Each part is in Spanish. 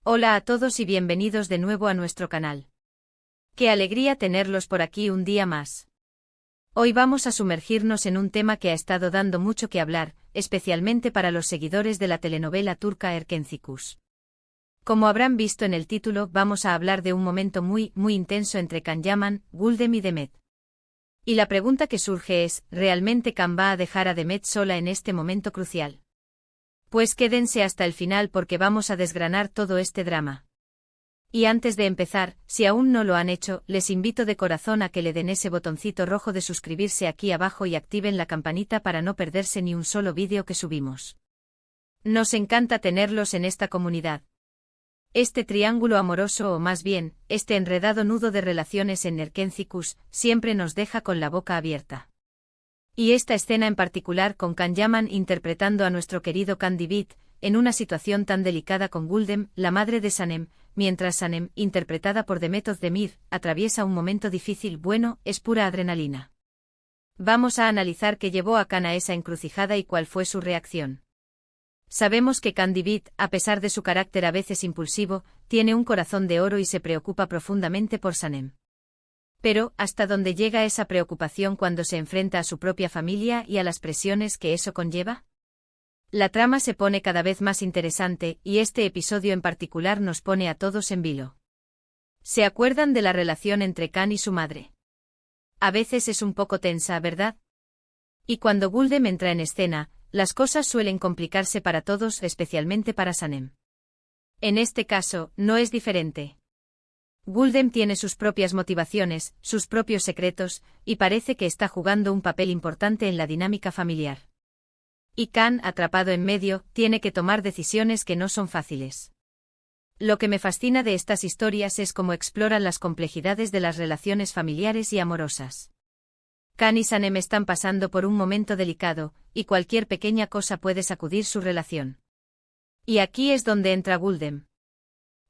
Hola a todos y bienvenidos de nuevo a nuestro canal. Qué alegría tenerlos por aquí un día más. Hoy vamos a sumergirnos en un tema que ha estado dando mucho que hablar, especialmente para los seguidores de la telenovela turca Erkencikus. Como habrán visto en el título, vamos a hablar de un momento muy intenso entre Can Yaman, Güldem y Demet. Y la pregunta que surge es, ¿realmente Can va a dejar a Demet sola en este momento crucial? Pues quédense hasta el final porque vamos a desgranar todo este drama. Y antes de empezar, si aún no lo han hecho, les invito de corazón a que le den ese botoncito rojo de suscribirse aquí abajo y activen la campanita para no perderse ni un solo vídeo que subimos. Nos encanta tenerlos en esta comunidad. Este triángulo amoroso o más bien, este enredado nudo de relaciones en Erkencikus, siempre nos deja con la boca abierta. Y esta escena en particular con Can Yaman interpretando a nuestro querido Can Divit, en una situación tan delicada con Güldem, la madre de Sanem, mientras Sanem, interpretada por Demet Özdemir, atraviesa un momento difícil. Bueno, es pura adrenalina. Vamos a analizar qué llevó a Can a esa encrucijada y cuál fue su reacción. Sabemos que Can Divit, a pesar de su carácter a veces impulsivo, tiene un corazón de oro y se preocupa profundamente por Sanem. Pero, ¿hasta dónde llega esa preocupación cuando se enfrenta a su propia familia y a las presiones que eso conlleva? La trama se pone cada vez más interesante, y este episodio en particular nos pone a todos en vilo. ¿Se acuerdan de la relación entre Can y su madre? A veces es un poco tensa, ¿verdad? Y cuando Güldem entra en escena, las cosas suelen complicarse para todos, especialmente para Sanem. En este caso, no es diferente. Güldem tiene sus propias motivaciones, sus propios secretos, y parece que está jugando un papel importante en la dinámica familiar. Y Can, atrapado en medio, tiene que tomar decisiones que no son fáciles. Lo que me fascina de estas historias es cómo exploran las complejidades de las relaciones familiares y amorosas. Can y Sanem están pasando por un momento delicado, y cualquier pequeña cosa puede sacudir su relación. Y aquí es donde entra Güldem.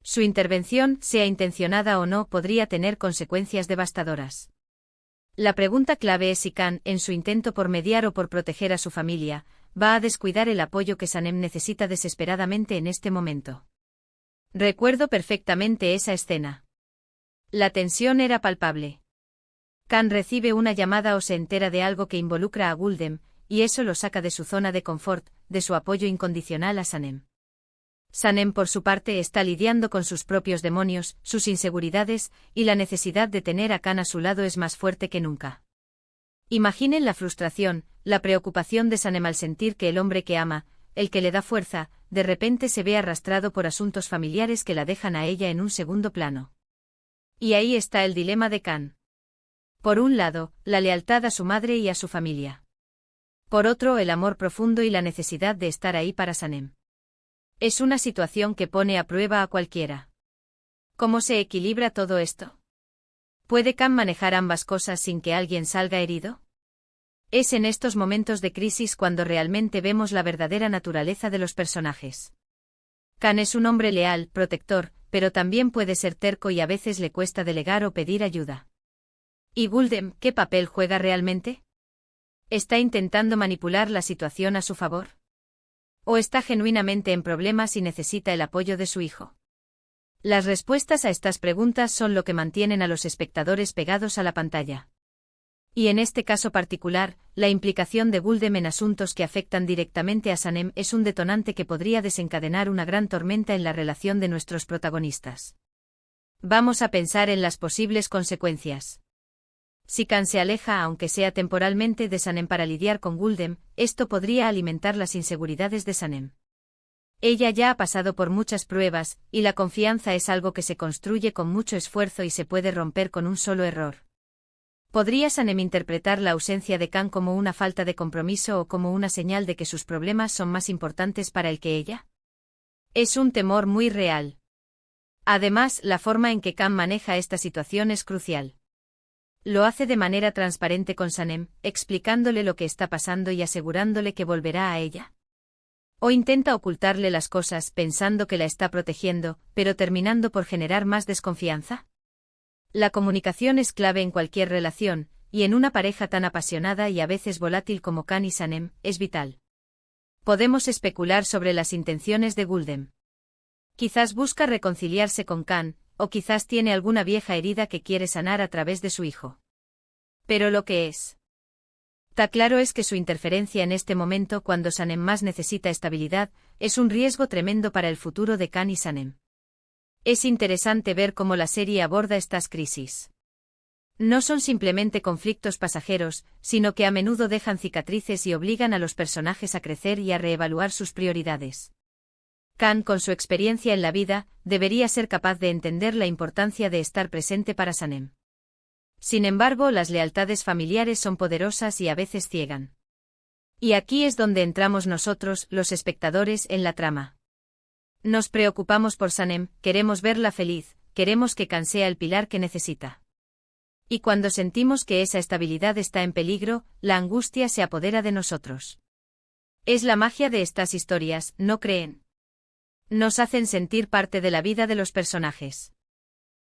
Su intervención, sea intencionada o no, podría tener consecuencias devastadoras. La pregunta clave es si Can, en su intento por mediar o por proteger a su familia, va a descuidar el apoyo que Sanem necesita desesperadamente en este momento. Recuerdo perfectamente esa escena. La tensión era palpable. Can recibe una llamada o se entera de algo que involucra a Güldem, y eso lo saca de su zona de confort, de su apoyo incondicional a Sanem. Sanem por su parte está lidiando con sus propios demonios, sus inseguridades, y la necesidad de tener a Can a su lado es más fuerte que nunca. Imaginen la frustración, la preocupación de Sanem al sentir que el hombre que ama, el que le da fuerza, de repente se ve arrastrado por asuntos familiares que la dejan a ella en un segundo plano. Y ahí está el dilema de Can. Por un lado, la lealtad a su madre y a su familia. Por otro, el amor profundo y la necesidad de estar ahí para Sanem. Es una situación que pone a prueba a cualquiera. ¿Cómo se equilibra todo esto? ¿Puede Can manejar ambas cosas sin que alguien salga herido? Es en estos momentos de crisis cuando realmente vemos la verdadera naturaleza de los personajes. Can es un hombre leal, protector, pero también puede ser terco y a veces le cuesta delegar o pedir ayuda. ¿Y Güldem, qué papel juega realmente? ¿Está intentando manipular la situación a su favor? ¿O está genuinamente en problemas y necesita el apoyo de su hijo? Las respuestas a estas preguntas son lo que mantienen a los espectadores pegados a la pantalla. Y en este caso particular, la implicación de Güldem en asuntos que afectan directamente a Sanem es un detonante que podría desencadenar una gran tormenta en la relación de nuestros protagonistas. Vamos a pensar en las posibles consecuencias. Si Can se aleja aunque sea temporalmente de Sanem para lidiar con Güldem, esto podría alimentar las inseguridades de Sanem. Ella ya ha pasado por muchas pruebas, y la confianza es algo que se construye con mucho esfuerzo y se puede romper con un solo error. ¿Podría Sanem interpretar la ausencia de Can como una falta de compromiso o como una señal de que sus problemas son más importantes para él que ella? Es un temor muy real. Además, la forma en que Can maneja esta situación es crucial. Lo hace de manera transparente con Sanem, explicándole lo que está pasando y asegurándole que volverá a ella. O intenta ocultarle las cosas pensando que la está protegiendo, pero terminando por generar más desconfianza. La comunicación es clave en cualquier relación, y en una pareja tan apasionada y a veces volátil como Can y Sanem, es vital. Podemos especular sobre las intenciones de Güldem. Quizás busca reconciliarse con Kan, o quizás tiene alguna vieja herida que quiere sanar a través de su hijo. Pero lo que está claro es que su interferencia en este momento, cuando Sanem más necesita estabilidad, es un riesgo tremendo para el futuro de Kan y Sanem. Es interesante ver cómo la serie aborda estas crisis. No son simplemente conflictos pasajeros, sino que a menudo dejan cicatrices y obligan a los personajes a crecer y a reevaluar sus prioridades. Kan, con su experiencia en la vida, debería ser capaz de entender la importancia de estar presente para Sanem. Sin embargo, las lealtades familiares son poderosas y a veces ciegan. Y aquí es donde entramos nosotros, los espectadores, en la trama. Nos preocupamos por Sanem, queremos verla feliz, queremos que Kan sea el pilar que necesita. Y cuando sentimos que esa estabilidad está en peligro, la angustia se apodera de nosotros. Es la magia de estas historias, ¿no creen? Nos hacen sentir parte de la vida de los personajes.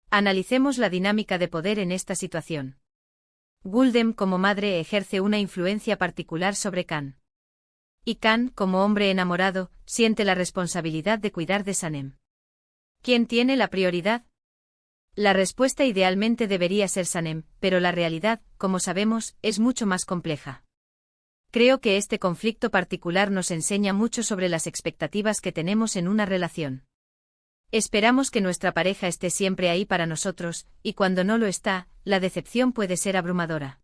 Analicemos la dinámica de poder en esta situación. Gulden, como madre, ejerce una influencia particular sobre Kan. Y Kan, como hombre enamorado, siente la responsabilidad de cuidar de Sanem. ¿Quién tiene la prioridad? La respuesta idealmente debería ser Sanem, pero la realidad, como sabemos, es mucho más compleja. Creo que este conflicto particular nos enseña mucho sobre las expectativas que tenemos en una relación. Esperamos que nuestra pareja esté siempre ahí para nosotros, y cuando no lo está, la decepción puede ser abrumadora.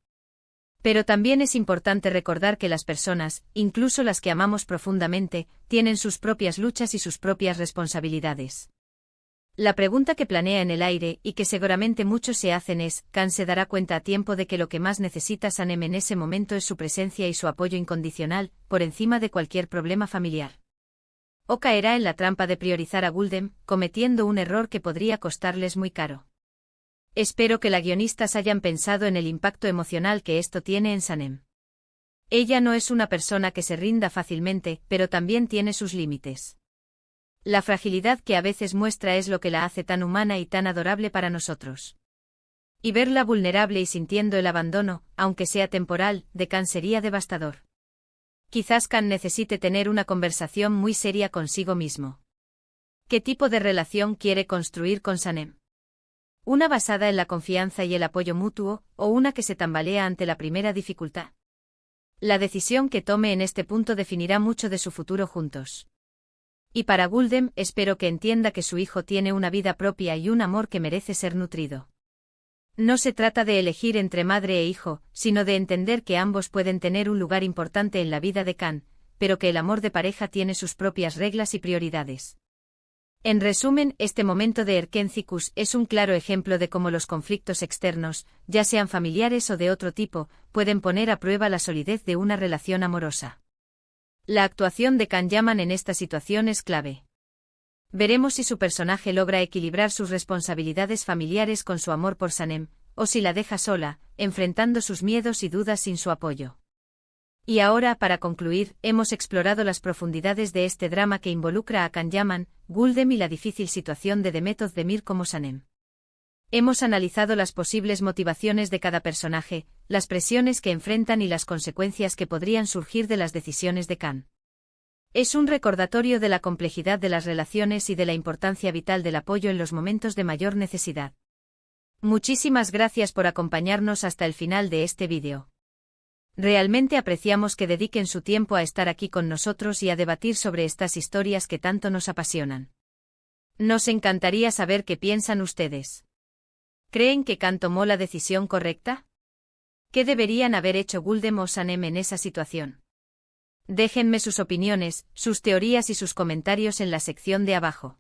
Pero también es importante recordar que las personas, incluso las que amamos profundamente, tienen sus propias luchas y sus propias responsabilidades. La pregunta que planea en el aire, y que seguramente muchos se hacen es, ¿Kan se dará cuenta a tiempo de que lo que más necesita Sanem en ese momento es su presencia y su apoyo incondicional, por encima de cualquier problema familiar? ¿O caerá en la trampa de priorizar a Gulden, cometiendo un error que podría costarles muy caro? Espero que las guionistas hayan pensado en el impacto emocional que esto tiene en Sanem. Ella no es una persona que se rinda fácilmente, pero también tiene sus límites. La fragilidad que a veces muestra es lo que la hace tan humana y tan adorable para nosotros. Y verla vulnerable y sintiendo el abandono, aunque sea temporal, de Kan sería devastador. Quizás Kan necesite tener una conversación muy seria consigo mismo. ¿Qué tipo de relación quiere construir con Sanem? ¿Una basada en la confianza y el apoyo mutuo, o una que se tambalea ante la primera dificultad? La decisión que tome en este punto definirá mucho de su futuro juntos. Y para Gulden, espero que entienda que su hijo tiene una vida propia y un amor que merece ser nutrido. No se trata de elegir entre madre e hijo, sino de entender que ambos pueden tener un lugar importante en la vida de Kan, pero que el amor de pareja tiene sus propias reglas y prioridades. En resumen, este momento de Erkencikus es un claro ejemplo de cómo los conflictos externos, ya sean familiares o de otro tipo, pueden poner a prueba la solidez de una relación amorosa. La actuación de Kan Yaman en esta situación es clave. Veremos si su personaje logra equilibrar sus responsabilidades familiares con su amor por Sanem, o si la deja sola, enfrentando sus miedos y dudas sin su apoyo. Y ahora, para concluir, hemos explorado las profundidades de este drama que involucra a Kan Yaman, Gulden y la difícil situación de Demet Özdemir como Sanem. Hemos analizado las posibles motivaciones de cada personaje, las presiones que enfrentan y las consecuencias que podrían surgir de las decisiones de Kan. Es un recordatorio de la complejidad de las relaciones y de la importancia vital del apoyo en los momentos de mayor necesidad. Muchísimas gracias por acompañarnos hasta el final de este vídeo. Realmente apreciamos que dediquen su tiempo a estar aquí con nosotros y a debatir sobre estas historias que tanto nos apasionan. Nos encantaría saber qué piensan ustedes. ¿Creen que Kan tomó la decisión correcta? ¿Qué deberían haber hecho Gulden o Sanem en esa situación? Déjenme sus opiniones, sus teorías y sus comentarios en la sección de abajo.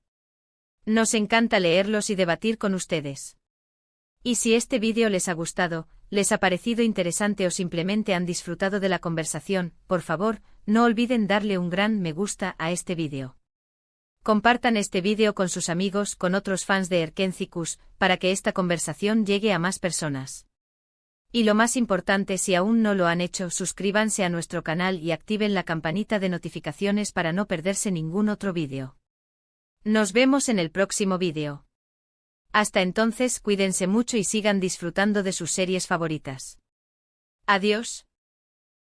Nos encanta leerlos y debatir con ustedes. Y si este vídeo les ha gustado, les ha parecido interesante o simplemente han disfrutado de la conversación, por favor, no olviden darle un gran me gusta a este vídeo. Compartan este vídeo con sus amigos, con otros fans de Erkencikus, para que esta conversación llegue a más personas. Y lo más importante, si aún no lo han hecho, suscríbanse a nuestro canal y activen la campanita de notificaciones para no perderse ningún otro vídeo. Nos vemos en el próximo vídeo. Hasta entonces, cuídense mucho y sigan disfrutando de sus series favoritas. Adiós.